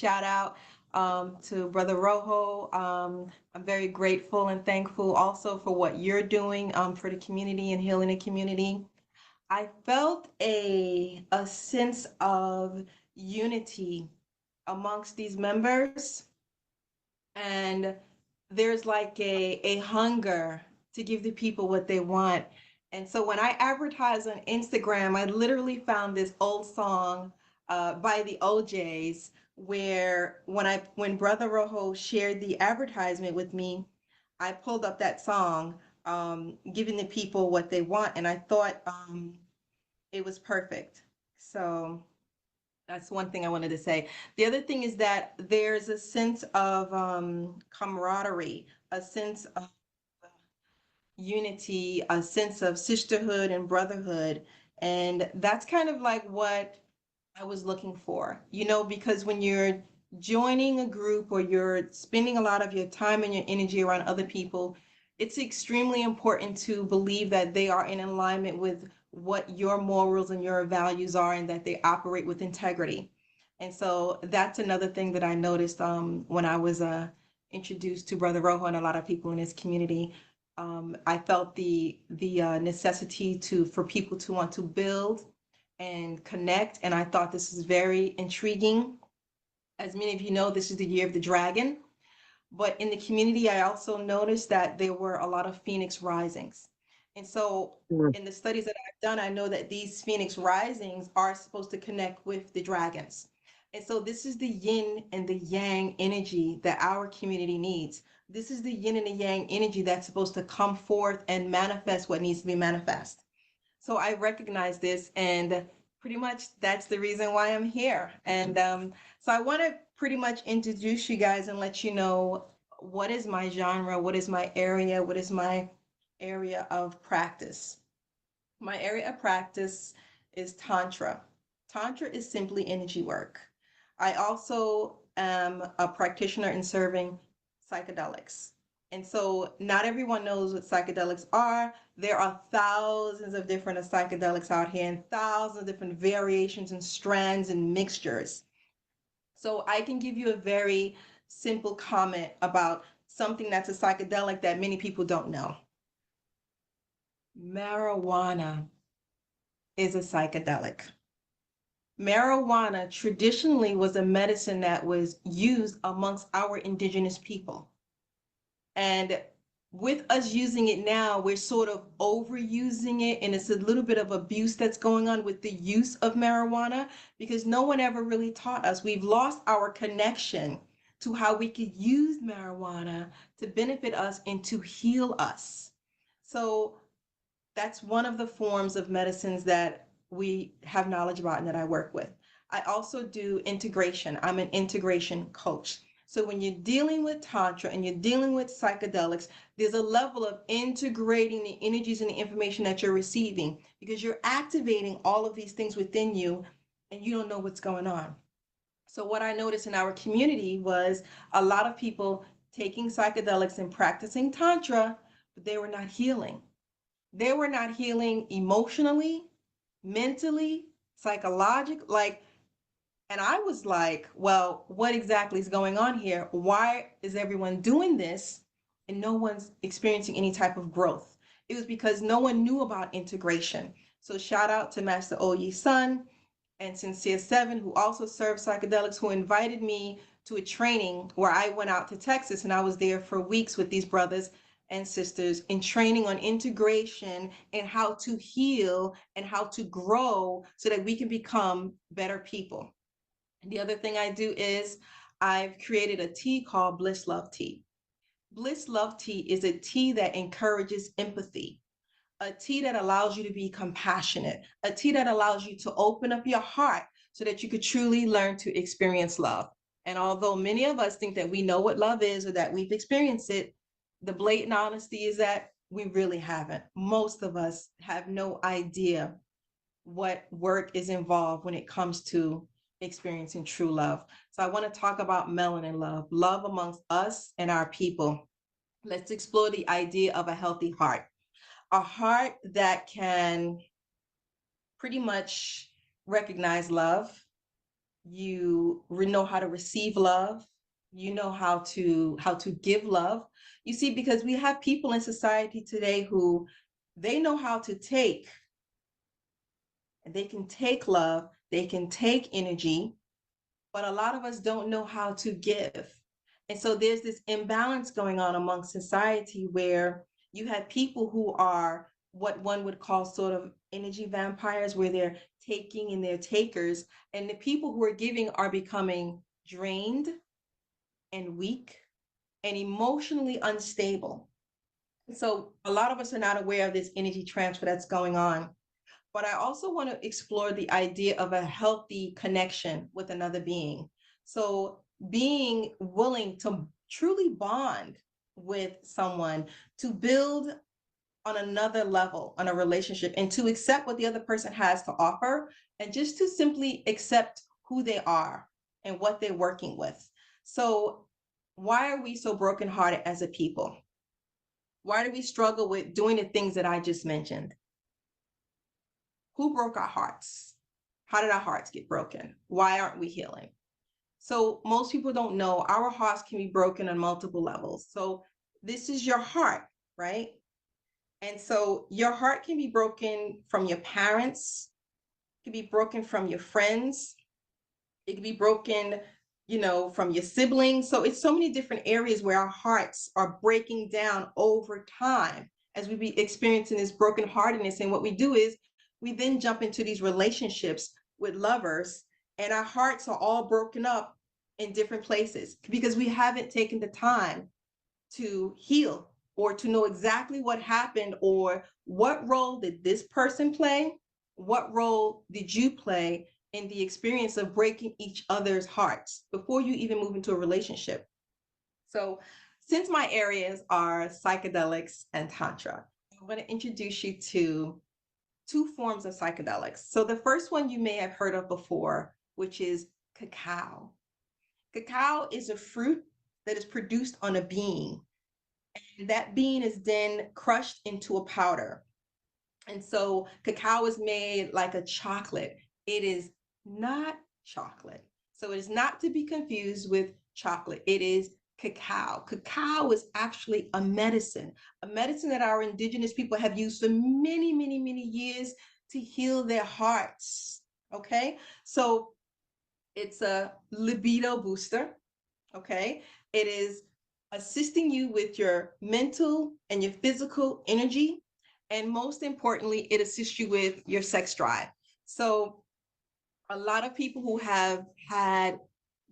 shout out to Brother Rojo. I'm very grateful and thankful also for what you're doing for the community and healing the community. I felt a sense of unity amongst these members, and there's like a hunger to give the people what they want. And so when I advertise on Instagram, I literally found this old song by the R.o.j.os, where when Brother Rojo shared the advertisement with me, I pulled up that song, giving the people what they want, and I thought it was perfect. So that's one thing I wanted to say. The other thing is that there's a sense of camaraderie, a sense of unity, a sense of sisterhood and brotherhood. And that's kind of like what I was looking for, because when you're joining a group or you're spending a lot of your time and your energy around other people, it's extremely important to believe that they are in alignment with what your morals and your values are, and that they operate with integrity. And so that's another thing that I noticed when I was introduced to Brother Rojo and a lot of people in his community. I felt the necessity for people to want to build and connect, and I thought this is very intriguing. As many of you know, this is the year of the dragon, but in the community, I also noticed that there were a lot of phoenix risings. And so Mm. in the studies that I've done, I know that these phoenix risings are supposed to connect with the dragons. And so this is the yin and the yang energy that our community needs. This is the yin and the yang energy that's supposed to come forth and manifest what needs to be manifest. So I recognize this, and pretty much that's the reason why I'm here. And so I want to pretty much introduce you guys and let you know what is my genre, what is my area, what is my area of practice. My area of practice is Tantra. Tantra is simply energy work. I also am a practitioner in serving psychedelics. And so not everyone knows what psychedelics are. There are thousands of different psychedelics out here, and thousands of different variations and strands and mixtures. So I can give you a very simple comment about something that's a psychedelic that many people don't know. Marijuana is a psychedelic. Marijuana traditionally was a medicine that was used amongst our indigenous people. And with us using it now, we're sort of overusing it, and it's a little bit of abuse that's going on with the use of marijuana, because no one ever really taught us. We've lost our connection to how we could use marijuana to benefit us and to heal us. So that's one of the forms of medicines that we have knowledge about and that I work with. I also do integration. I'm an integration coach. So when you're dealing with Tantra and you're dealing with psychedelics, there's a level of integrating the energies and the information that you're receiving, because you're activating all of these things within you and you don't know what's going on. So what I noticed in our community was a lot of people taking psychedelics and practicing Tantra, but they were not healing. They were not healing emotionally, mentally, psychologically. And I was like, well, what exactly is going on here? Why is everyone doing this and no one's experiencing any type of growth? It was because no one knew about integration. So shout out to Master Oyi Sun and Sincere Seven, who also serve psychedelics, who invited me to a training where I went out to Texas, and I was there for weeks with these brothers and sisters in training on integration and how to heal and how to grow so that we can become better people. The other thing I do is I've created a tea called Bliss Love Tea. Bliss Love Tea is a tea that encourages empathy, a tea that allows you to be compassionate, a tea that allows you to open up your heart so that you could truly learn to experience love. And although many of us think that we know what love is or that we've experienced it, the blatant honesty is that we really haven't. Most of us have no idea what work is involved when it comes to experiencing true love. So I want to talk about melanin love, love amongst us and our people. Let's explore the idea of a healthy heart, a heart that can pretty much recognize love, you know how to receive love, you know how to give love. You see, because we have people in society today who they know how to take, and they can take love, they can take energy, but a lot of us don't know how to give. And so there's this imbalance going on among society where you have people who are what one would call sort of energy vampires, where they're taking and they're takers, and the people who are giving are becoming drained and weak and emotionally unstable. So a lot of us are not aware of this energy transfer that's going on. But I also want to explore the idea of a healthy connection with another being. So being willing to truly bond with someone, to build on another level on a relationship, and to accept what the other person has to offer, and just to simply accept who they are and what they're working with. So why are we so brokenhearted as a people? Why do we struggle with doing the things that I just mentioned? Who broke our hearts? How did our hearts get broken? Why aren't we healing? So most people don't know our hearts can be broken on multiple levels. So this is your heart, right? And so your heart can be broken from your parents, it can be broken from your friends, it can be broken, from your siblings. So it's so many different areas where our hearts are breaking down over time as we be experiencing this brokenheartedness. And what we do is we then jump into these relationships with lovers, and our hearts are all broken up in different places because we haven't taken the time to heal or to know exactly what happened, or what role did this person play? What role did you play in the experience of breaking each other's hearts before you even move into a relationship? So, since my areas are psychedelics and Tantra, I'm going to introduce you to two forms of psychedelics. So, the first one you may have heard of before, which is cacao. Cacao is a fruit that is produced on a bean. That bean is then crushed into a powder. And so cacao is made like a chocolate. It is not chocolate. So it is not to be confused with chocolate. It is cacao. Cacao is actually a medicine that our indigenous people have used for many, many, many years to heal their hearts. Okay. So it's a libido booster. Okay. It is assisting you with your mental and your physical energy. And most importantly, it assists you with your sex drive. So a lot of people who have had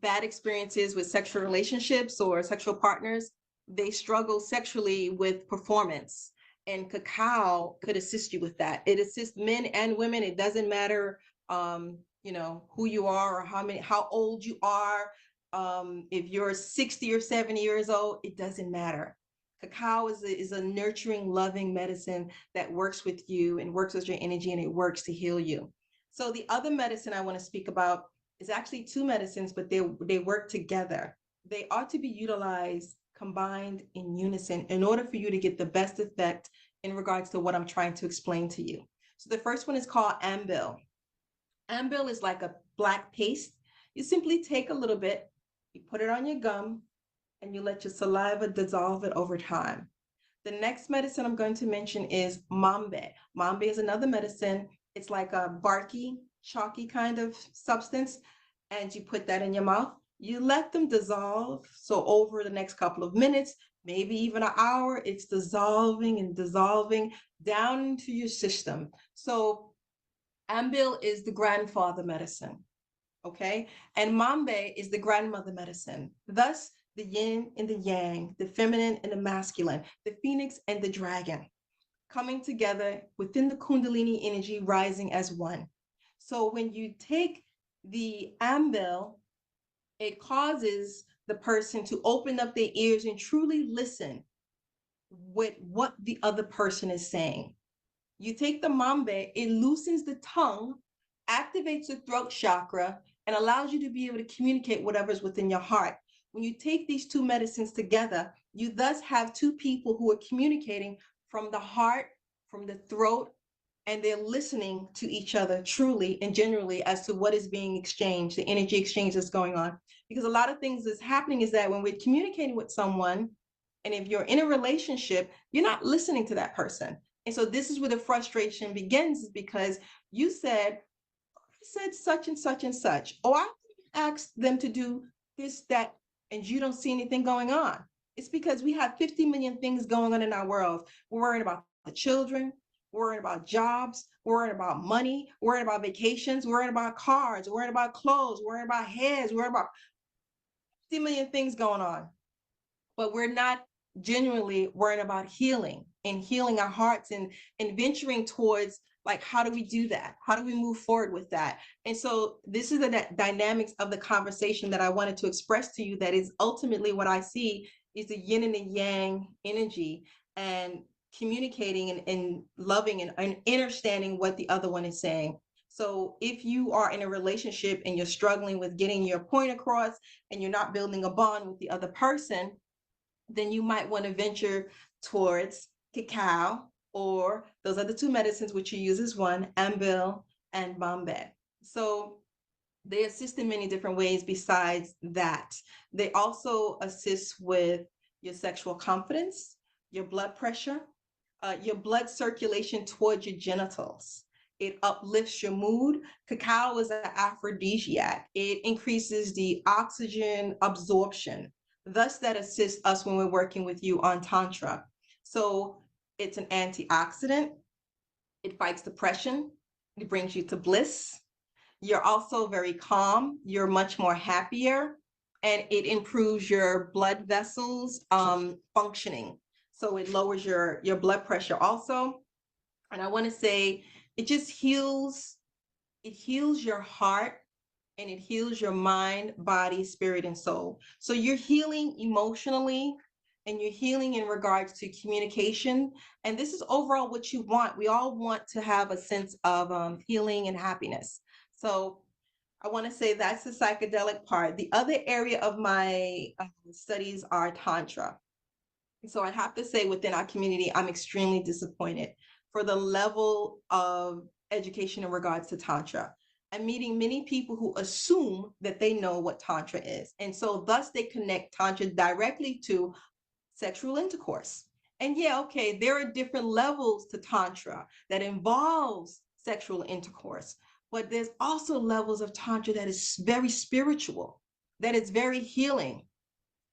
bad experiences with sexual relationships or sexual partners, they struggle sexually with performance. And cacao could assist you with that. It assists men and women. It doesn't matter, who you are or how old you are. If you're 60 or 70 years old, it doesn't matter. Cacao is a nurturing, loving medicine that works with you and works with your energy, and it works to heal you. So the other medicine I want to speak about is actually two medicines, but they work together. They ought to be utilized combined in unison in order for you to get the best effect in regards to what I'm trying to explain to you. So the first one is called ambil. Ambil is like a black paste. You simply take a little bit, you put it on your gum, and you let your saliva dissolve it over time. The next medicine I'm going to mention is mambe. Mambe is another medicine. It's like a barky, chalky kind of substance, and you put that in your mouth. You let them dissolve. So over the next couple of minutes, maybe even an hour, it's dissolving and dissolving down into your system. So ambil is the grandfather medicine, okay? And mambe is the grandmother medicine. Thus, the yin and the yang, the feminine and the masculine, the phoenix and the dragon, coming together within the kundalini energy, rising as one. So when you take the ambil, it causes the person to open up their ears and truly listen with what the other person is saying. You take the mambe, it loosens the tongue, activates the throat chakra, and allows you to be able to communicate whatever's within your heart. When you take these two medicines together, you thus have two people who are communicating from the heart, from the throat, and they're listening to each other truly and generally as to what is being exchanged, the energy exchange that's going on. Because a lot of things that's happening is that when we're communicating with someone, and if you're in a relationship, you're not listening to that person. And so this is where the frustration begins, is because you said, I said such and such and such. Oh, I asked them to do this, that, and you don't see anything going on. It's because we have 50 million things going on in our world. We're worried about the children, we're worried about jobs, we're worried about money, we're worried about vacations, we're worried about cars, we're worried about clothes, we're worried about hairs, we're worried about 50 million things going on. But we're not genuinely worrying about healing and healing our hearts and venturing towards, like, how do we do that? How do we move forward with that? And so this is the dynamics of the conversation that I wanted to express to you. That is ultimately what I see is the yin and the yang energy, and communicating and loving and understanding what the other one is saying. So if you are in a relationship and you're struggling with getting your point across and you're not building a bond with the other person, then you might want to venture towards cacao, or those other two medicines which you use as one, ambil and bombay. So they assist in many different ways besides that. They also assist with your sexual confidence, your blood pressure, your blood circulation towards your genitals. It uplifts your mood. Cacao is an aphrodisiac. It increases the oxygen absorption. Thus, that assists us when we're working with you on Tantra. So it's an antioxidant. It fights depression. It brings you to bliss. You're also very calm. You're much more happier, and it improves your blood vessels functioning. So it lowers your blood pressure also. And I want to say it just heals. It heals your heart, and it heals your mind, body, spirit, and soul. So you're healing emotionally, and you're healing in regards to communication. And this is overall what you want. We all want to have a sense of healing and happiness. So I want to say that's the psychedelic part. The other area of my studies are Tantra. So I have to say, within our community, I'm extremely disappointed for the level of education in regards to Tantra. I'm meeting many people who assume that they know what Tantra is. And so thus they connect Tantra directly to sexual intercourse. And yeah, okay, there are different levels to Tantra that involves sexual intercourse, but there's also levels of Tantra that is very spiritual, that is very healing.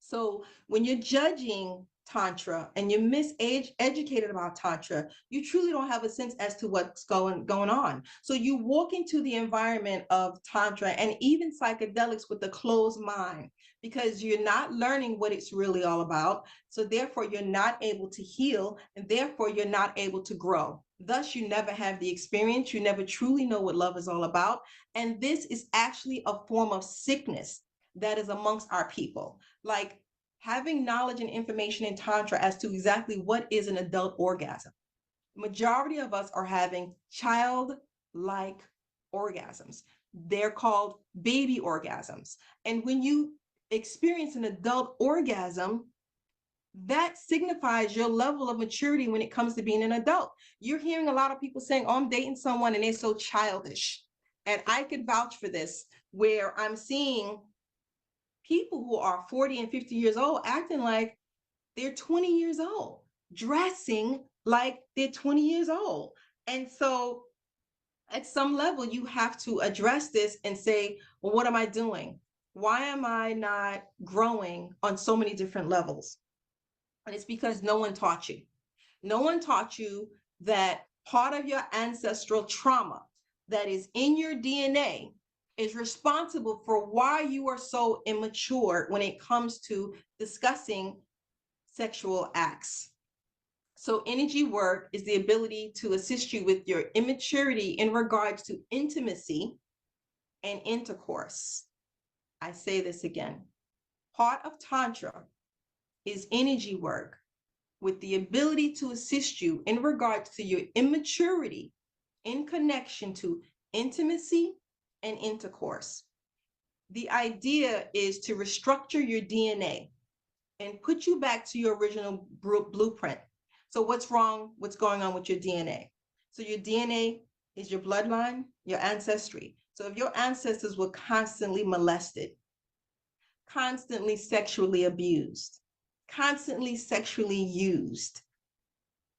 So when you're judging Tantra and you're miseducated about Tantra, you truly don't have a sense as to what's going on. So you walk into the environment of Tantra and even psychedelics with a closed mind, because you're not learning what it's really all about. So therefore, you're not able to heal, and therefore you're not able to grow. Thus, you never have the experience. You never truly know what love is all about. And this is actually a form of sickness that is amongst our people. Like, having knowledge and information in Tantra as to exactly what is an adult orgasm. Majority of us are having childlike orgasms. They're called baby orgasms. And when you experience an adult orgasm, that signifies your level of maturity when it comes to being an adult. You're hearing a lot of people saying, oh, I'm dating someone and they're so childish. And I could vouch for this, where I'm seeing people who are 40 and 50 years old acting like they're 20 years old, dressing like they're 20 years old. And so at some level, you have to address this and say, well, what am I doing? Why am I not growing on so many different levels? And it's because no one taught you. No one taught you that part of your ancestral trauma that is in your DNA is responsible for why you are so immature when it comes to discussing sexual acts. So energy work is the ability to assist you with your immaturity in regards to intimacy and intercourse. I say this again. Part of Tantra is energy work with the ability to assist you in regards to your immaturity in connection to intimacy and intercourse. The idea is to restructure your DNA and put you back to your original blueprint. So what's wrong? What's going on with your DNA? So your DNA is your bloodline, your ancestry. So if your ancestors were constantly molested, constantly sexually abused, constantly sexually used,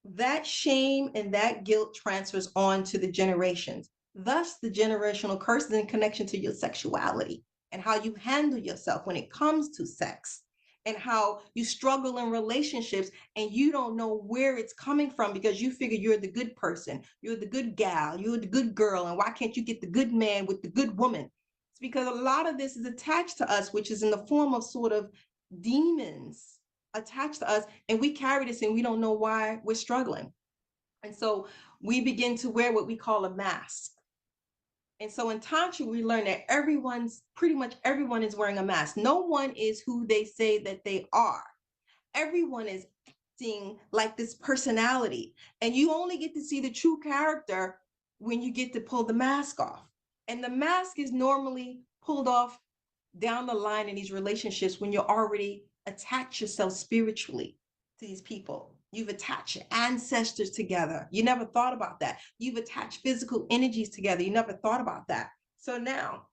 that shame and that guilt transfers on to the generations. Thus, the generational curses in connection to your sexuality and how you handle yourself when it comes to sex, and how you struggle in relationships and you don't know where it's coming from because you figure you're the good person, you're the good gal, you're the good girl, and why can't you get the good man with the good woman? It's because a lot of this is attached to us, which is in the form of sort of demons attached to us, and we carry this and we don't know why we're struggling. And so we begin to wear what we call a mask. And so in Tantra, we learn that pretty much everyone is wearing a mask. No one is who they say that they are. Everyone is acting like this personality. And you only get to see the true character when you get to pull the mask off. And the mask is normally pulled off down the line in these relationships when you're already attached yourself spiritually to these people. You've attached your ancestors together. You never thought about that. You've attached physical energies together. You never thought about that. So now,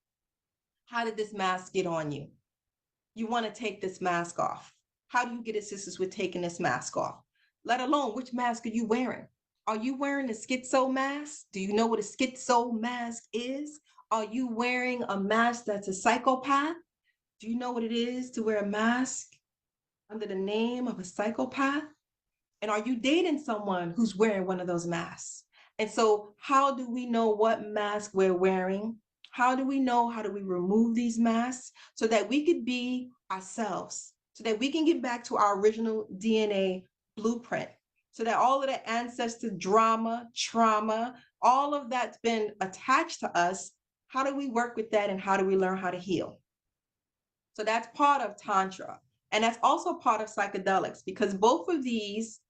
how did this mask get on you? You want to take this mask off. How do you get assistance with taking this mask off? Let alone, which mask are you wearing? Are you wearing a schizo mask? Do you know what a schizo mask is? Are you wearing a mask that's a psychopath? Do you know what it is to wear a mask under the name of a psychopath? And are you dating someone who's wearing one of those masks? And so, how do we know what mask we're wearing? How do we know? How do we remove these masks so that we could be ourselves, so that we can get back to our original DNA blueprint, so that all of the ancestor drama, trauma, all of that's been attached to us? How do we work with that, and how do we learn how to heal? So that's part of Tantra. And that's also part of psychedelics, because both of these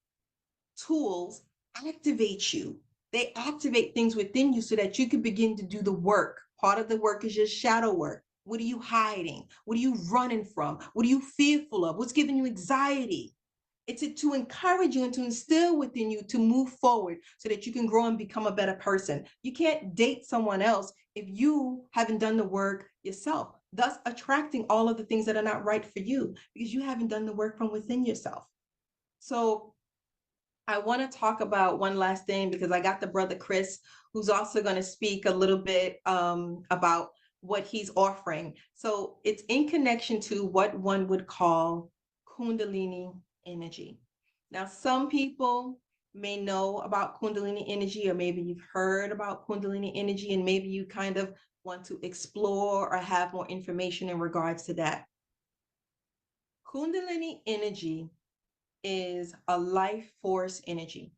tools activate you. They activate things within you so that you can begin to do the work. Part of the work is just shadow work. What are you hiding? What are you running from? What are you fearful of? What's giving you anxiety? It's to encourage you and to instill within you to move forward so that you can grow and become a better person. You can't date someone else if you haven't done the work yourself, thus attracting all of the things that are not right for you because you haven't done the work from within yourself. So I want to talk about one last thing because I got the brother Chris, who's also going to speak a little bit about what he's offering. So it's in connection to what one would call Kundalini energy. Now, some people may know about Kundalini energy, or maybe you've heard about Kundalini energy, and maybe you kind of want to explore or have more information in regards to that. Kundalini energy is a life force energy.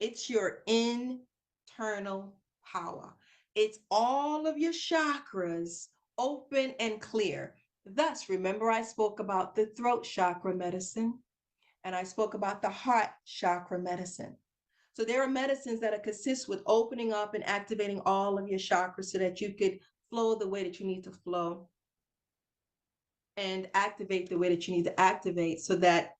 It's your internal power. It's all of your chakras open and clear. Thus, remember I spoke about the throat chakra medicine and I spoke about the heart chakra medicine. So there are medicines that consist with opening up and activating all of your chakras so that you could flow the way that you need to flow and activate the way that you need to activate, so that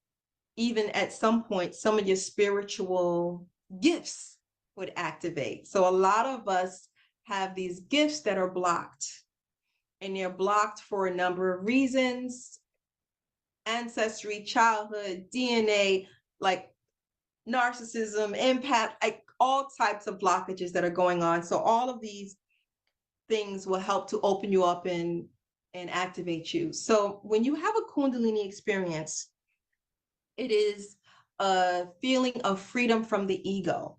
even at some point, some of your spiritual gifts would activate. So a lot of us have these gifts that are blocked, and they're blocked for a number of reasons: ancestry, childhood, DNA, like narcissism, empath, like all types of blockages that are going on. So all of these things will help to open you up and activate you. So when you have a Kundalini experience, it is a feeling of freedom from the ego.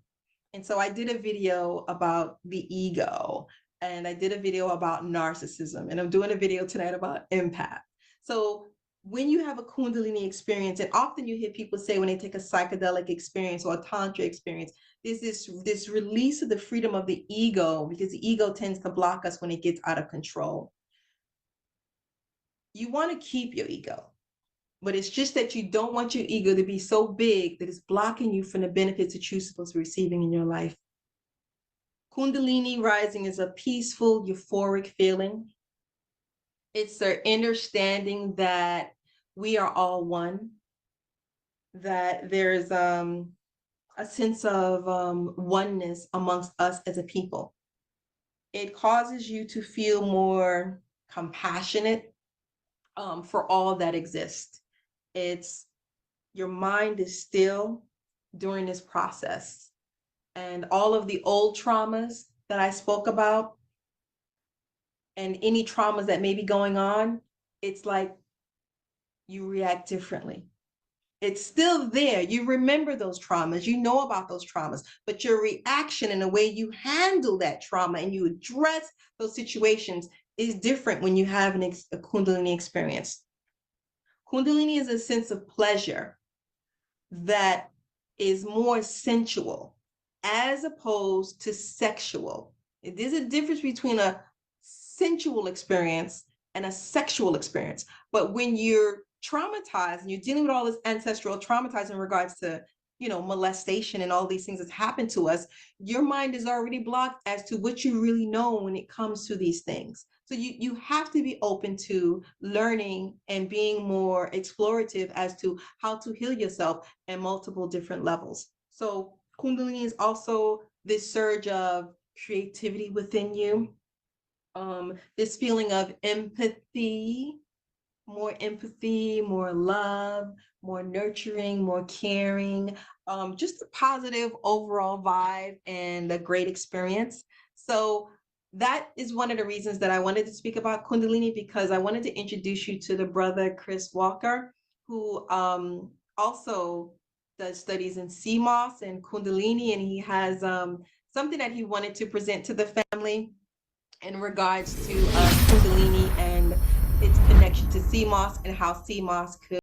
And so I did a video about the ego, and I did a video about narcissism, and I'm doing a video tonight about empath. So when you have a Kundalini experience, and often you hear people say when they take a psychedelic experience or a Tantra experience, there's this release of the freedom of the ego, because the ego tends to block us when it gets out of control. You want to keep your ego, but it's just that you don't want your ego to be so big that it's blocking you from the benefits that you're supposed to be receiving in your life. Kundalini rising is a peaceful, euphoric feeling. It's our understanding that we are all one, that there's a sense of oneness amongst us as a people. It causes you to feel more compassionate for all that exists. It's your mind is still during this process, and all of the old traumas that I spoke about and any traumas that may be going on, it's like you react differently. It's still there. You remember those traumas, you know about those traumas, but your reaction and the way you handle that trauma and you address those situations is different when you have a Kundalini experience. Kundalini is a sense of pleasure that is more sensual as opposed to sexual. There's a difference between a sensual experience and a sexual experience. But when you're traumatized and you're dealing with all this ancestral traumatized in regards to, molestation and all these things that's happened to us, your mind is already blocked as to what you really know when it comes to these things. So you have to be open to learning and being more explorative as to how to heal yourself at multiple different levels. So Kundalini is also this surge of creativity within you, this feeling of empathy, more love, more nurturing, more caring, just a positive overall vibe and a great experience. So that is one of the reasons that I wanted to speak about Kundalini, because I wanted to introduce you to the brother Chris Walker, who also does studies in CMOS and Kundalini, and he has something that he wanted to present to the family in regards to Kundalini and its connection to CMOS and how CMOS could